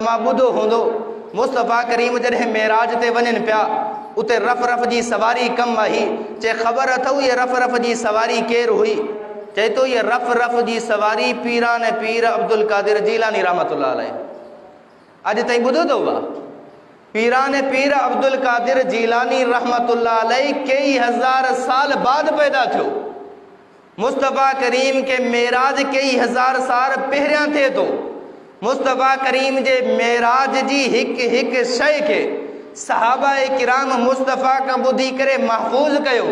ॿुधो हूंदो मुस्तफ़ा करीम जॾहिं मेराज ते वञनि पिया उते रफ़ रफ़ जी सवारी कम आई। चे ख़बर अथव ये रफ़ रफ़ जी सवारी केरु हुई? चए तो ये रफ़ रफ़ जी सवारी पीरान पीर अब्दुल कादिर जीलानी रहमतुल्लाह अलैह। अॼु ताईं ॿुधो अथव? पीरान पीर अब्दुल कादिर जीलानी रहमतुल्लाह अलैह कई हज़ार साल बाद पैदा थियो। मुस्तफ़ा करीम के मेराज कई हज़ार साल पहिरियां थिए थो। मुस्तफ़ा करीम जे मेराज जी हिक हिक शइ के सहाबा किराम मुस्तफ़ा का ॿुधी करे महफूज़ कयो,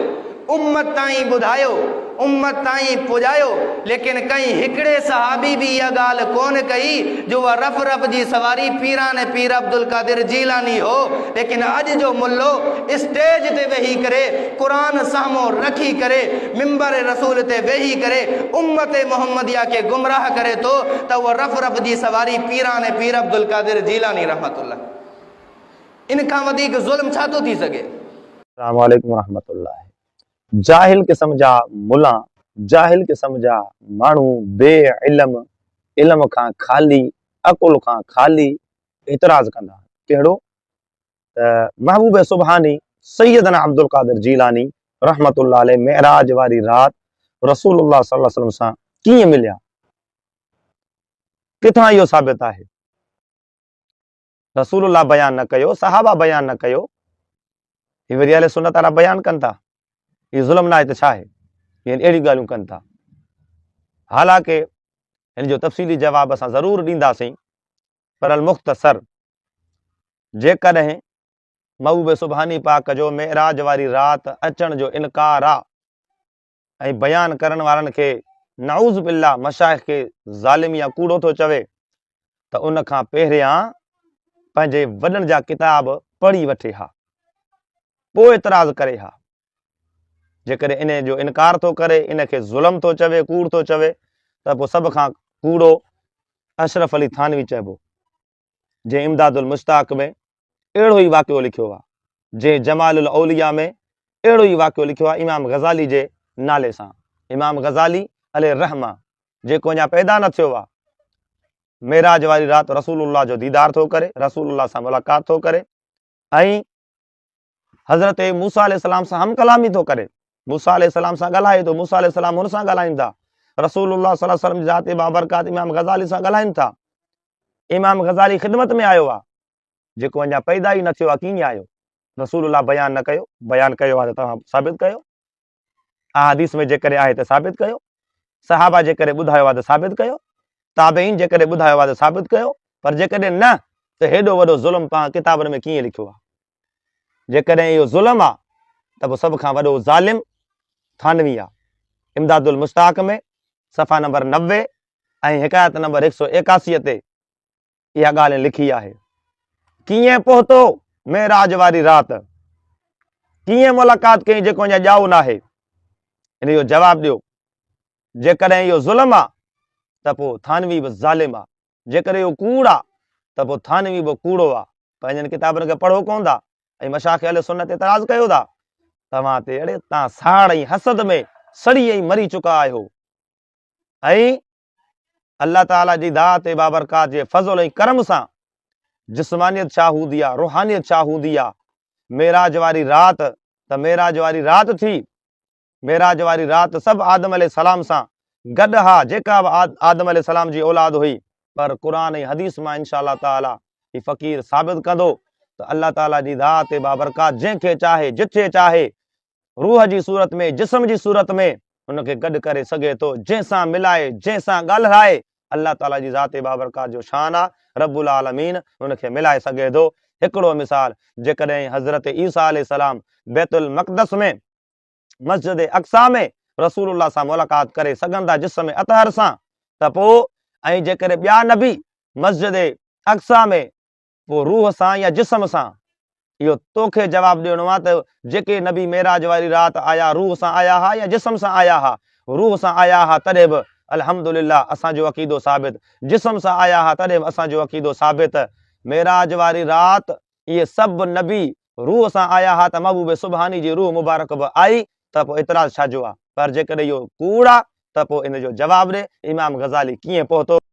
उम्मत ताईं ॿुधायो, उम्मत ताईं पुॼायो। लेकिन कई हिकिड़े सहाबी भी इहा ॻाल्हि कोन कई जो वह रफ़ रफ़ जी सवारी पीरान पीर अब्दुल कादिर जीलानी हो। लेकिन अॼु जो मुल्लो स्टेज ते वेही करे कुरान साम्हूं रखी करे मिंबर रसूल ते वेही करे उम्मत मोहम्मदिया के गुमराह करे तो त वह रफ़ रफ़ जी सवारी पीरान पीर अब्दुल कादिर जीलानी रहमतुल्लाह। इन खां वधीक ज़ुल्म छा थो थी सघे? अस्सलामु अलैकुम रहमतुल्लाह। जाहिल किस्म जा मुला, जाहिल किस्म जा माण्हू बे इल्म, इल्म खां खाली, अकुल खां खाली इतराज़ कंदा। कहिड़ो? महबूब सुबहानी सैयदना अब्दुल कादिर जीलानी रहमतुल्लाह अलैह मेराज वारी रात रसूलुल्लाह सल्लल्लाहु अलैहि वसल्लम सां कीअं मिलिया? किथां इहो साबित आहे? रसूलुल्लाह बयान न कयो, सहाबा बयान न कयो, ही वरी अहले सुन्नत वारा बयान कनि था। ये ज़ुल्म ना है तो छा है? ये अहिड़ी ॻाल्हियूं कनि था। हालांकि हिन जो तफ़सीली जवाब असां ज़रूर ॾींदासीं, पर अल मुख़्तसर जेकॾहिं महबूब सुबहानी पाक जो मेराज वारी रात अचण जो इनकार आहे ऐं बयान करण वारनि खे नऊज़ बिल्लाह मशाइख़ खे ज़ालिम या कूड़ो थो चवे त उन खां पहिरियां पंहिंजे वॾनि जा किताब पढ़ी वठे हा, पोइ एतिराज़ करे हा। जेकॾहिं इन जो इनकार थो करे, इनखे ज़ुल्म थो चवे, कूड़ थो चवे, त पोइ सभ खां कूड़ो अशरफ अली थानवी चइबो, जंहिं इमदादुल मुश्ताक में अहिड़ो ई वाक़ियो लिखियो आहे, जंहिं जमालुल औलिया में अहिड़ो ई वाक़ियो लिखियो आहे इमाम ग़ज़ाली जे नाले सां। इमाम ग़ज़ाली अलैहि रहमा, जेको अञा पैदा न थियो आहे, मेराज वारी रात रसूलुल्लाह जो दीदार थो करे, रसूलुल्लाह सां मुलाक़ात थो करे ऐं हज़रत मूसा अलैहिस्सलाम सां हम कलामी थो करे। मूसा अलैहिस्सलाम सां ॻाल्हाए थो, मूसा अलैहिस्सलाम हुन सां ॻाल्हाइनि था, रसूलुल्लाह सल्लल्लाहु अलैहि वसल्लम जी ज़ात बाबरकात इमाम ग़ज़ाली सां ॻाल्हाइनि था। इमाम ग़ज़ाली ख़िदमत में आयो आहे, जेको अञा पैदा ई न थियो आहे, कीअं आयो? रसूलुल्लाह बयान न कयो, बयान कयो आहे त तव्हां साबित कयो। अहादीस में जेकॾहिं आहे त साबित कयो, सहाबा जेकॾहिं ॿुधायो आहे त साबित कयो, ताबईन जेकॾहिं ॿुधायो आहे त साबित कयो। पर जेकॾहिं न, त हेॾो वॾो ज़ुल्म तव्हां किताबनि में कीअं लिखियो आहे? जेकॾहिं इहो ज़ुल्म आहे त पोइ सभ खां वॾो ज़ालिम थानवी आहे। इमदादुल मुश्ताक में सफ़ा नंबर 90 ऐं हिकायत नंबर 181 ते इहा ॻाल्हि लिखी आहे। कीअं पहुतो मेराज वारी रात? कीअं मुलाक़ात कई जेको अञा ॼाओ न आहे? इन जो जवाबु ॾियो। जेकॾहिं इहो ज़ुल्म आहे त पोइ थानवी बि ज़ालिम आहे, जेकॾहिं इहो कूड़ आहे त पोइ थानवी बि कूड़ो आहे। पंहिंजनि किताबनि खे पढ़ो कोन था ऐं मशाइख़ अहले सुन्नत एतिराज़ कयो था। तव्हां ते अड़े तव्हां साड़ ऐं हसद में सड़ी ऐं मरी चुका आहियो ऐं अल्लाह ताला जी दात बाबरकात जे फज़ल ऐं करम सां जिस्मानियत छा हूंदी आहे, रूहानियत छा हूंदी आहे। मेराज वारी रात त मेराज वारी रात थी। मेराज वारी रात सभु आदम अलैहिस्सलाम सां गॾु हा, जेका बि आदम अलैहिस्सलाम जी औलाद हुई। पर क़ुरान ऐं हदीस मां इंशाअल्लाह ताला ही फ़क़ीर साबित कंदो त अल्लाह ताला जी दात बाबरकात जंहिंखे चाहे, जिथे चाहे, रूह जी सूरत में, जिस्म जी सूरत में उनखे गॾु करे सघे थो, जंहिंसां मिलाए, जंहिंसां ॻाल्हाए। अल्लाह ताला जी ज़ात बाबरकात जो शान आहे, रब्बुल आलमीन उनखे मिलाए सघे थो। हिकिड़ो मिसाल, जेकॾहिं हज़रत ईसा अलैहिस्सलाम बैतुल मक़दस में मस्जिद अक़सा में रसूलुल्लाह सां मुलाक़ात करे सघनि था जिस्म अतहर सां, त पोइ ऐं जेकॾहिं ॿिया नबी मस्जिद अक़सा में पोइ रूह सां या जिस्म सां, इहो तोखे जवाबु ॾियणो आहे त जेके नबी मेराज वारी रात आया रूह सां आया हा या जिस्म सां आया हा। रूह सां आया हा तॾहिं बि अल्हम्दुलिल्लाह असांजो अक़ीदो साबित, जिस्म सां आया हा तॾहिं बि असांजो अक़ीदो साबित। मेराज वारी रात इहे सभु नबी रूह सां आया हा त महबूब सुबहानी जी रूह मुबारक बि आई, त पोइ एतिराज़ छाजो आहे? पर जेकॾहिं इहो कूड़ आहे त पोइ इन जो जवाबु ॾे। इमाम ग़ज़ाली कीअं पहुतो?